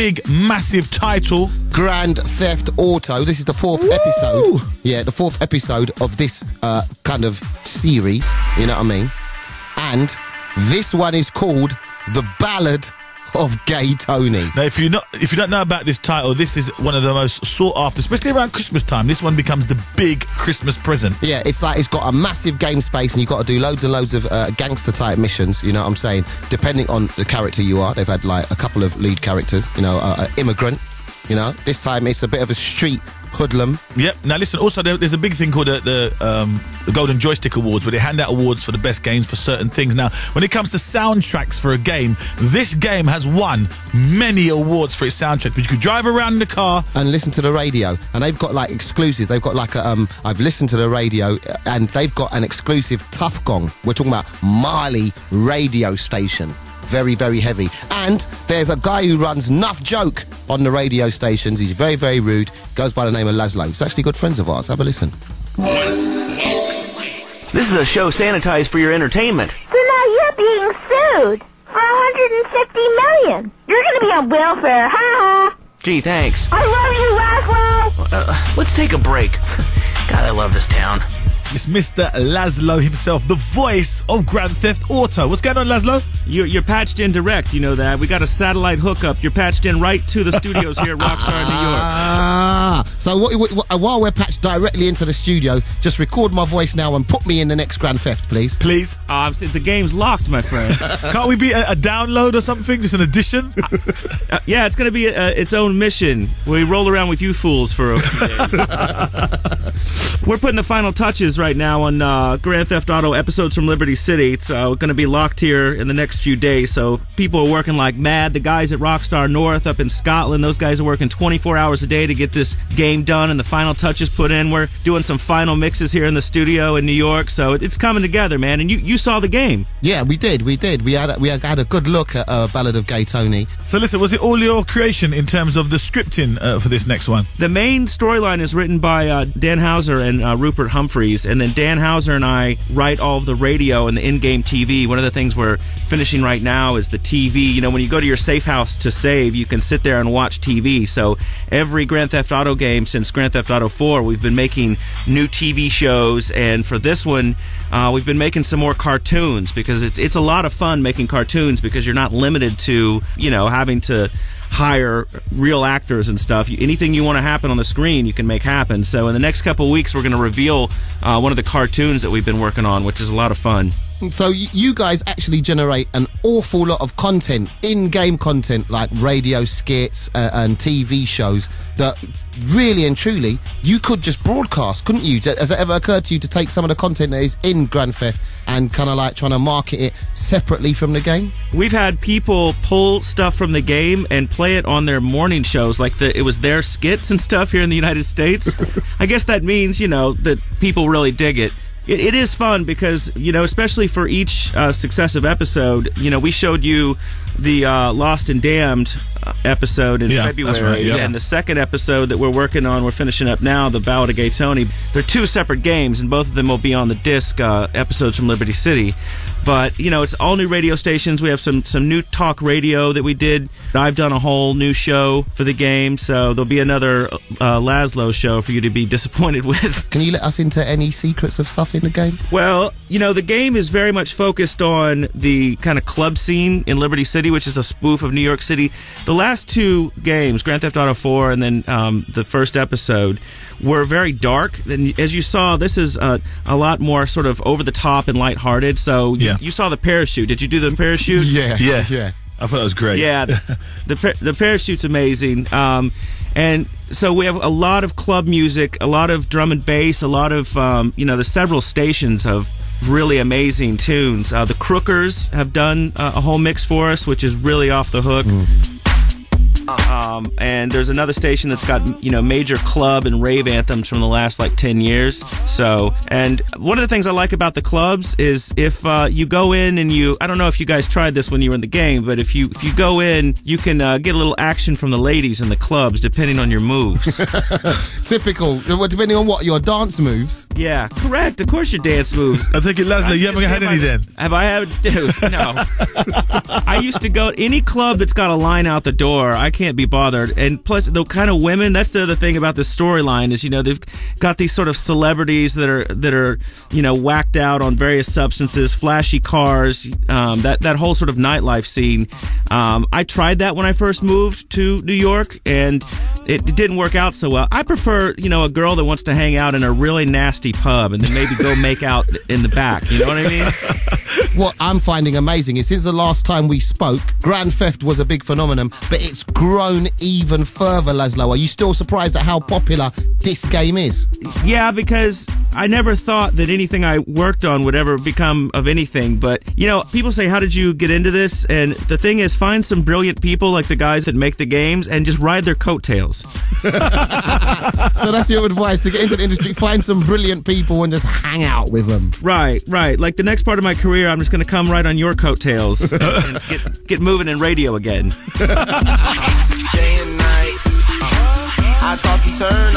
big, massive title. Grand Theft Auto. This is the 4th episode. Yeah, the 4th episode of this kind of series. You know what I mean? And this one is called The Ballad of Gay Tony. Now, if you don't know about this title, this is one of the most sought after, especially around Christmas time. This one becomes the big Christmas present. Yeah, it's like it's got a massive game space and you've got to do loads and loads of gangster type missions, you know what I'm saying? Depending on the character you are. They've had like a couple of lead characters, you know, immigrant, you know. This time it's a bit of a street hoodlum. Yep. Now listen, also there's a big thing called the Golden Joystick Awards, where they hand out awards for the best games for certain things. Now, when it comes to soundtracks for a game, this game has won many awards for its soundtrack. But you could drive around in the car and listen to the radio, and they've got like exclusives. They've got like a I've listened to the radio, and they've got an exclusive Tough Gong. We're talking about Mali radio station. Very, very heavy. And there's a guy who runs Nuff Joke on the radio stations. He's very, very rude. Goes by the name of Lazlow. He's actually good friends of ours. Have a listen. This is a show sanitized for your entertainment. So now you're being sued for $150 million. You're going to be on welfare. Ha ha. Gee, thanks. I love you, Lazlow. Let's take a break. God, I love this town. It's Mr. Lazlow himself, the voice of Grand Theft Auto. What's going on, Lazlow? You're patched in direct, you know that. We got a satellite hookup. You're patched in right to the studios here at Rockstar New York. So while we're patched directly into the studios, just record my voice now and put me in the next Grand Theft, please. Please. The game's locked, my friend. Can't we be a download or something? Just an addition? Yeah, it's going to be its own mission. We roll around with you fools for a few days. We're putting the final touches right now on Grand Theft Auto episodes from Liberty City. It's going to be locked here in the next few days, so people are working like mad. The guys at Rockstar North up in Scotland, those guys are working 24 hours a day to get this game done and the final touches put in. We're doing some final mixes here in the studio in New York, so it's coming together, man. And you saw the game. Yeah, we did. We had a good look at Ballad of Gay Tony. So listen, was it all your creation in terms of the scripting for this next one? The main storyline is written by Dan Houser and Rupert Humphreys, and then Dan Houser and I write all of the radio and the in-game TV. One of the things we're finishing right now is the TV. You know, when you go to your safe house to save, you can sit there and watch TV. So every Grand Theft Auto game since Grand Theft Auto 4, we've been making new TV shows, and for this one, we've been making some more cartoons, because it's a lot of fun making cartoons, because you're not limited to, you know, having to hire real actors and stuff. Anything you want to happen on the screen, you can make happen. So in the next couple of weeks, we're going to reveal one of the cartoons that we've been working on, which is a lot of fun. So you guys actually generate an awful lot of content, in-game content, like radio skits and TV shows that really and truly you could just broadcast, couldn't you? Has it ever occurred to you to take some of the content that is in Grand Theft and kind of like trying to market it separately from the game? We've had people pull stuff from the game and play it on their morning shows, like it was their skits and stuff here in the United States. I guess that means, you know, that people really dig it. It is fun because, you know, especially for each successive episode, you know, we showed you the Lost and Damned episode in February. That's right, yeah. And the second episode that we're working on, we're finishing up now, the Ballad of Gay Tony. They're two separate games, and both of them will be on the disc, episodes from Liberty City. But, you know, it's all new radio stations. We have some new talk radio that we did. I've done a whole new show for the game, so there'll be another Lazlow show for you to be disappointed with. Can you let us into any secrets of stuff in the game? Well, you know, the game is very much focused on the kind of club scene in Liberty City, which is a spoof of New York City. The last two games, Grand Theft Auto 4 and then the first episode, were very dark. And as you saw, this is a lot more sort of over the top and lighthearted. So you saw the parachute. Did you do the parachute? Yeah. I thought it was great. Yeah, the parachute's amazing. And so we have a lot of club music, a lot of drum and bass, a lot of, you know, there's several stations of really amazing tunes. The Crookers have done a whole mix for us, which is really off the hook. And there's another station that's got, you know, major club and rave anthems from the last like 10 years. So, and one of the things I like about the clubs is if you go in and I don't know if you guys tried this when you were in the game, but if you go in, you can get a little action from the ladies in the clubs depending on your moves. Typical. Depending on what, your dance moves? Yeah, correct. Of course your dance moves. I take it, Lazlow, you haven't had any then? Have I had? Dude, no. I used to go any club that's got a line out the door. I can't be bothered. And plus, the kind of women, that's the other thing about this storyline is, they've got these sort of celebrities that are whacked out on various substances, flashy cars, that whole sort of nightlife scene. I tried that when I first moved to New York, and it didn't work out so well. I prefer, a girl that wants to hang out in a really nasty pub and then maybe go make out in the back. You know what I mean? What I'm finding amazing is since the last time we spoke, Grand Theft was a big phenomenon, but it's grown even further, Lazlow. Are you still surprised at how popular this game is? Yeah, because I never thought that anything I worked on would ever become of anything. But, people say, how did you get into this? And the thing is, find some brilliant people like the guys that make the games and just ride their coattails. So that's your advice, to get into the industry, find some brilliant people and just hang out with them. Right. Like the next part of my career, I'm just going to come right on your coattails and get moving in radio again. Day and night, I toss and turn.